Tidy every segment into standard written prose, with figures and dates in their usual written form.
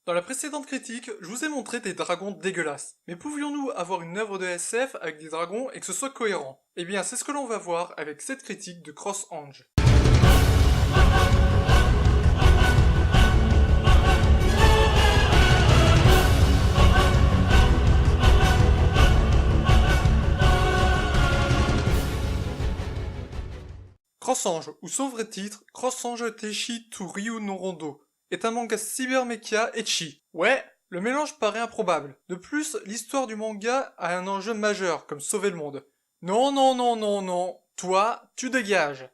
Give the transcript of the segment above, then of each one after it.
Dans la précédente critique, je vous ai montré des dragons dégueulasses. Mais pouvions-nous avoir une œuvre de SF avec des dragons et que ce soit cohérent? Eh bien, c'est ce que l'on va voir avec cette critique de CrossAnge. CrossAnge, ou son vrai titre, CrossAnge Teishi to Ryu no Rondo, est un manga cybermecha ecchi. Ouais, le mélange paraît improbable. De plus, l'histoire du manga a un enjeu majeur, comme sauver le monde. Non, non, non, non, non, toi, tu dégages.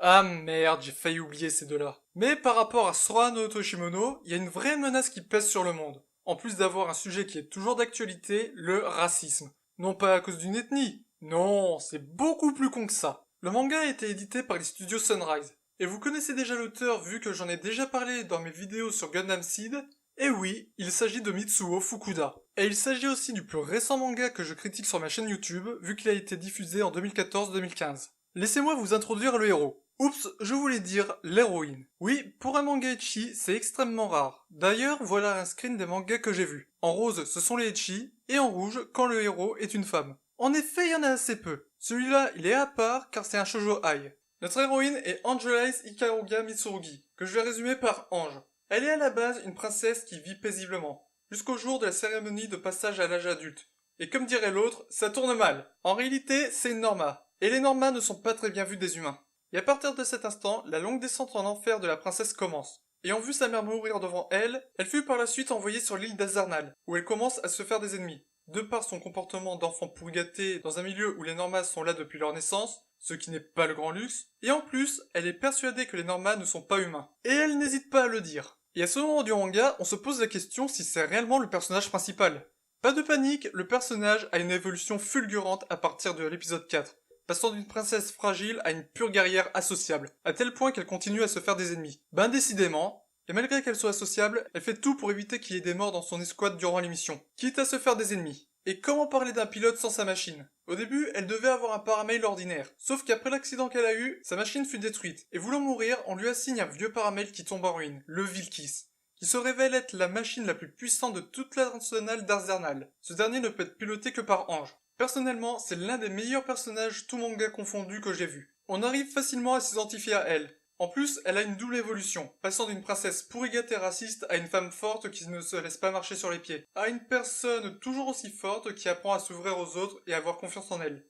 Ah merde, j'ai failli oublier ces deux-là. Mais par rapport à Sora no Toshimono, il y a une vraie menace qui pèse sur le monde. En plus d'avoir un sujet qui est toujours d'actualité, le racisme. Non pas à cause d'une ethnie, non, c'est beaucoup plus con que ça. Le manga a été édité par les studios Sunrise. Et vous connaissez déjà l'auteur vu que j'en ai déjà parlé dans mes vidéos sur Gundam Seed. Et oui, il s'agit de Mitsuo Fukuda. Et il s'agit aussi du plus récent manga que je critique sur ma chaîne YouTube, vu qu'il a été diffusé en 2014-2015. Laissez-moi vous introduire le héros. Oups, je voulais dire l'héroïne. Oui, pour un manga ecchi, c'est extrêmement rare. D'ailleurs, voilà un screen des mangas que j'ai vus. En rose, ce sont les ecchi, et en rouge, quand le héros est une femme. En effet, il y en a assez peu. Celui-là, il est à part, car c'est un shoujo ai. Notre héroïne est Angelize Ikaruga Mitsurugi, que je vais résumer par Ange. Elle est à la base une princesse qui vit paisiblement, jusqu'au jour de la cérémonie de passage à l'âge adulte. Et comme dirait l'autre, ça tourne mal. En réalité, c'est une Norma. Et les Normas ne sont pas très bien vus des humains. Et à partir de cet instant, la longue descente en enfer de la princesse commence. Ayant vu sa mère mourir devant elle, elle fut par la suite envoyée sur l'île d'Azarnal, où elle commence à se faire des ennemis. De par son comportement d'enfant pourri gâté dans un milieu où les Normas sont là depuis leur naissance, ce qui n'est pas le grand luxe, et en plus, elle est persuadée que les Normas ne sont pas humains. Et elle n'hésite pas à le dire. Et à ce moment du manga, on se pose la question si c'est réellement le personnage principal. Pas de panique, le personnage a une évolution fulgurante à partir de l'épisode 4, passant d'une princesse fragile à une pure guerrière associable, à tel point qu'elle continue à se faire des ennemis. Ben décidément, et malgré qu'elle soit associable, elle fait tout pour éviter qu'il y ait des morts dans son escouade durant l'émission, quitte à se faire des ennemis. Et comment parler d'un pilote sans sa machine? Au début, elle devait avoir un paramail ordinaire, sauf qu'après l'accident qu'elle a eu, sa machine fut détruite, et voulant mourir, on lui assigne un vieux paramail qui tombe en ruine, le Vilkis, qui se révèle être la machine la plus puissante de toute l'arsenal d'Arzernal. Ce dernier ne peut être piloté que par Ange. Personnellement, c'est l'un des meilleurs personnages tout manga confondu que j'ai vu. On arrive facilement à s'identifier à elle. En plus, elle a une double évolution, passant d'une princesse pourrigate et raciste à une femme forte qui ne se laisse pas marcher sur les pieds, à une personne toujours aussi forte qui apprend à s'ouvrir aux autres et à avoir confiance en elle.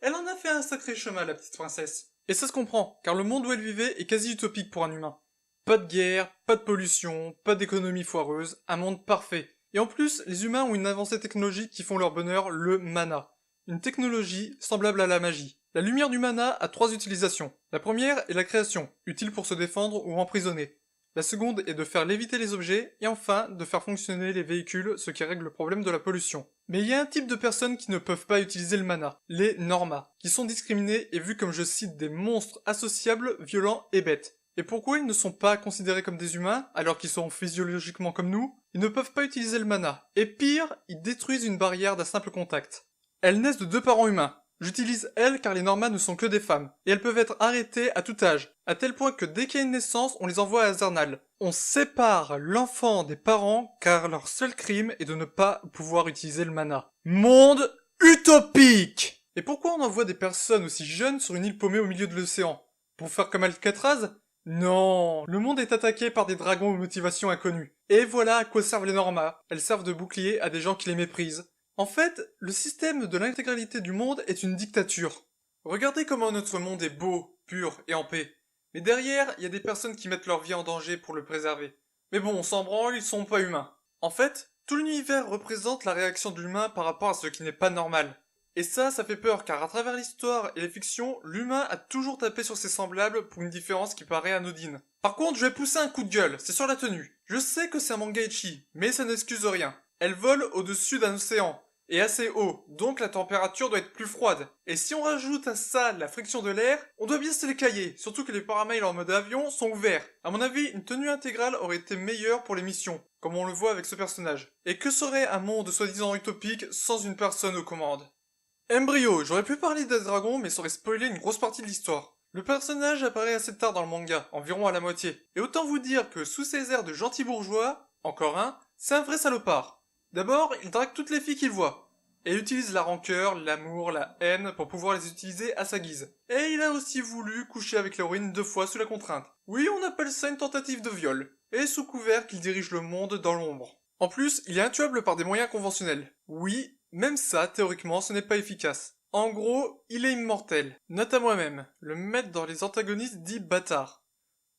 Elle en a fait un sacré chemin, la petite princesse. Et ça se comprend, car le monde où elle vivait est quasi utopique pour un humain. Pas de guerre, pas de pollution, pas d'économie foireuse, un monde parfait. Et en plus, les humains ont une avancée technologique qui font leur bonheur, le mana. Une technologie semblable à la magie. La lumière du mana a 3 utilisations. La première est la création, utile pour se défendre ou emprisonner. La seconde est de faire léviter les objets, et enfin, de faire fonctionner les véhicules, ce qui règle le problème de la pollution. Mais il y a un type de personnes qui ne peuvent pas utiliser le mana, les Normas, qui sont discriminés et vus comme je cite des monstres associables, violents et bêtes. Et pourquoi ils ne sont pas considérés comme des humains, alors qu'ils sont physiologiquement comme nous? Ils ne peuvent pas utiliser le mana. Et pire, ils détruisent une barrière d'un simple contact. Elles naissent de 2 parents humains. J'utilise elles car les Normas ne sont que des femmes, et elles peuvent être arrêtées à tout âge, à tel point que dès qu'il y a une naissance, on les envoie à Azarnal. On sépare l'enfant des parents car leur seul crime est de ne pas pouvoir utiliser le mana. Monde utopique! Et pourquoi on envoie des personnes aussi jeunes sur une île paumée au milieu de l'océan? Pour faire comme Alcatraz? Non, le monde est attaqué par des dragons aux motivations inconnues. Et voilà à quoi servent les Normas. Elles servent de bouclier à des gens qui les méprisent. En fait, le système de l'intégralité du monde est une dictature. Regardez comment notre monde est beau, pur et en paix. Mais derrière, il y a des personnes qui mettent leur vie en danger pour le préserver. Mais bon, on s'en branle, ils sont pas humains. En fait, tout l'univers représente la réaction de l'humain par rapport à ce qui n'est pas normal. Et ça fait peur car à travers l'histoire et les fictions, l'humain a toujours tapé sur ses semblables pour une différence qui paraît anodine. Par contre, je vais pousser un coup de gueule, c'est sur la tenue. Je sais que c'est un manga ecchi, mais ça n'excuse rien. Elle vole au-dessus d'un océan, et assez haut, donc la température doit être plus froide. Et si on rajoute à ça la friction de l'air, on doit bien se les cailler, surtout que les paramails en mode avion sont ouverts. À mon avis, une tenue intégrale aurait été meilleure pour les missions, comme on le voit avec ce personnage. Et que serait un monde soi-disant utopique sans une personne aux commandes? Embryo, j'aurais pu parler des dragons mais ça aurait spoilé une grosse partie de l'histoire. Le personnage apparaît assez tard dans le manga, environ à la moitié. Et autant vous dire que sous ses airs de gentil bourgeois, encore un, C'est un vrai salopard. D'abord, il drague toutes les filles qu'il voit. Et utilise la rancœur, l'amour, la haine pour pouvoir les utiliser à sa guise. Et il a aussi voulu coucher avec l'héroïne 2 fois sous la contrainte. Oui, on appelle ça une tentative de viol. Et sous couvert qu'il dirige le monde dans l'ombre. En plus, il est intuable par des moyens conventionnels. Oui, même ça, théoriquement, ce n'est pas efficace. En gros, il est immortel. Note à moi-même, le mettre dans les antagonistes dit bâtard.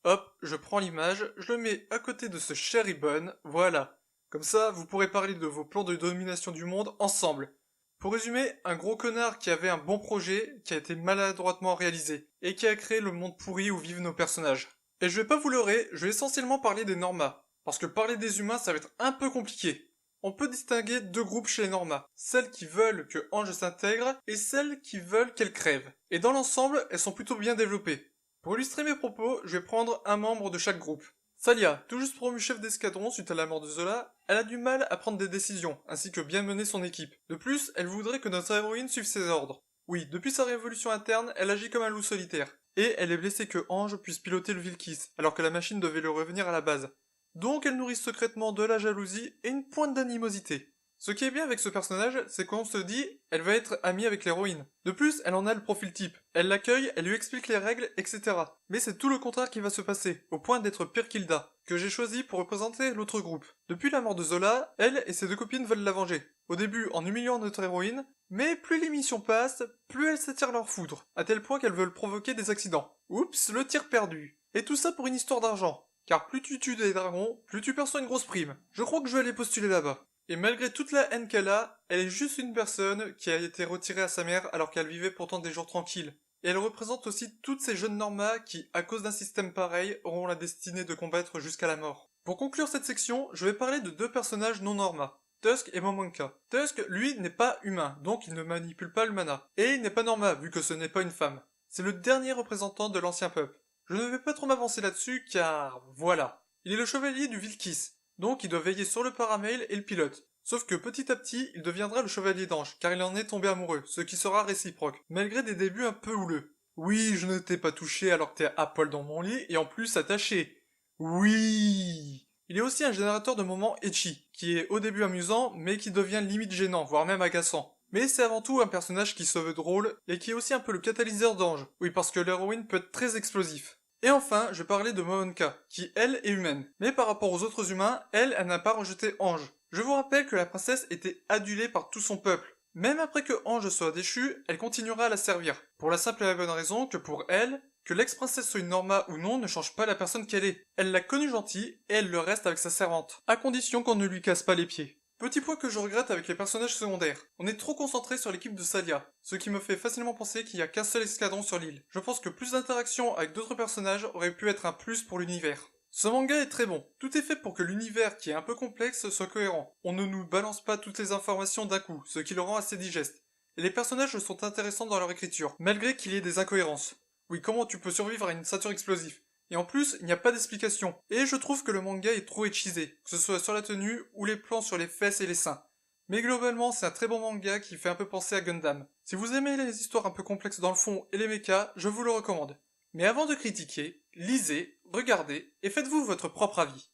Hop, je prends l'image, je le mets à côté de ce cher Ibon, voilà. Comme ça, vous pourrez parler de vos plans de domination du monde ensemble. Pour résumer, un gros connard qui avait un bon projet, qui a été maladroitement réalisé, et qui a créé le monde pourri où vivent nos personnages. Et je vais pas vous leurrer, je vais essentiellement parler des Normas, parce que parler des humains ça va être un peu compliqué. On peut distinguer 2 groupes chez les Normas, celles qui veulent que Ange s'intègre, et celles qui veulent qu'elle crève. Et dans l'ensemble, elles sont plutôt bien développées. Pour illustrer mes propos, je vais prendre un membre de chaque groupe. Salia, tout juste promue chef d'escadron suite à la mort de Zola, elle a du mal à prendre des décisions, ainsi que bien mener son équipe. De plus, elle voudrait que notre héroïne suive ses ordres. Oui, depuis sa révolution interne, elle agit comme un loup solitaire. Et elle est blessée que Ange puisse piloter le Vilkis, alors que la machine devait le revenir à la base. Donc elle nourrit secrètement de la jalousie et une pointe d'animosité. Ce qui est bien avec ce personnage, c'est qu'on se dit, elle va être amie avec l'héroïne. De plus, elle en a le profil type. Elle l'accueille, elle lui explique les règles, etc. Mais c'est tout le contraire qui va se passer, au point d'être pire qu'Hilda, que j'ai choisi pour représenter l'autre groupe. Depuis la mort de Zola, elle et ses 2 copines veulent la venger. Au début en humiliant notre héroïne, mais plus les missions passent, plus elles s'attirent leur foudre, à tel point qu'elles veulent provoquer des accidents. Oups, le tir perdu. Et tout ça pour une histoire d'argent. Car plus tu tues des dragons, plus tu perçois une grosse prime. Je crois que je vais aller postuler là-bas. Et malgré toute la haine qu'elle a, elle est juste une personne qui a été retirée à sa mère alors qu'elle vivait pourtant des jours tranquilles. Et elle représente aussi toutes ces jeunes Normas qui, à cause d'un système pareil, auront la destinée de combattre jusqu'à la mort. Pour conclure cette section, je vais parler de 2 personnages non Normas. Tusk et Momonka. Tusk, lui, n'est pas humain, donc il ne manipule pas le mana. Et il n'est pas Norma, vu que ce n'est pas une femme. C'est le dernier représentant de l'ancien peuple. Je ne vais pas trop m'avancer là-dessus, car voilà. Il est le chevalier du Vilkis, donc il doit veiller sur le paramail et le pilote. Sauf que petit à petit, il deviendra le chevalier d'Ange, car il en est tombé amoureux, ce qui sera réciproque, malgré des débuts un peu houleux. Oui, je ne t'ai pas touché alors que t'es à poil dans mon lit, et en plus attaché. Oui. Il est aussi un générateur de moments ecchi, qui est au début amusant, mais qui devient limite gênant, voire même agaçant. Mais c'est avant tout un personnage qui se veut drôle, et qui est aussi un peu le catalyseur d'Ange. Oui, parce que l'héroïne peut être très explosif. Et enfin, je parlais de Momonka, qui elle est humaine. Mais par rapport aux autres humains, elle n'a pas rejeté Ange. Je vous rappelle que la princesse était adulée par tout son peuple. Même après que Ange soit déchue, elle continuera à la servir. Pour la simple et la bonne raison que pour elle, que l'ex-princesse soit une Norma ou non ne change pas la personne qu'elle est. Elle l'a connue gentille et elle le reste avec sa servante. À condition qu'on ne lui casse pas les pieds. Petit point que je regrette avec les personnages secondaires. On est trop concentré sur l'équipe de Salia, ce qui me fait facilement penser qu'il n'y a qu'un seul escadron sur l'île. Je pense que plus d'interactions avec d'autres personnages aurait pu être un plus pour l'univers. Ce manga est très bon. Tout est fait pour que l'univers, qui est un peu complexe, soit cohérent. On ne nous balance pas toutes les informations d'un coup, ce qui le rend assez digeste. Et les personnages sont intéressants dans leur écriture, malgré qu'il y ait des incohérences. Oui, comment tu peux survivre à une ceinture explosive? Et en plus, il n'y a pas d'explication. Et je trouve que le manga est trop échisé, que ce soit sur la tenue ou les plans sur les fesses et les seins. Mais globalement, c'est un très bon manga qui fait un peu penser à Gundam. Si vous aimez les histoires un peu complexes dans le fond et les mechas, je vous le recommande. Mais avant de critiquer, lisez, regardez et faites-vous votre propre avis.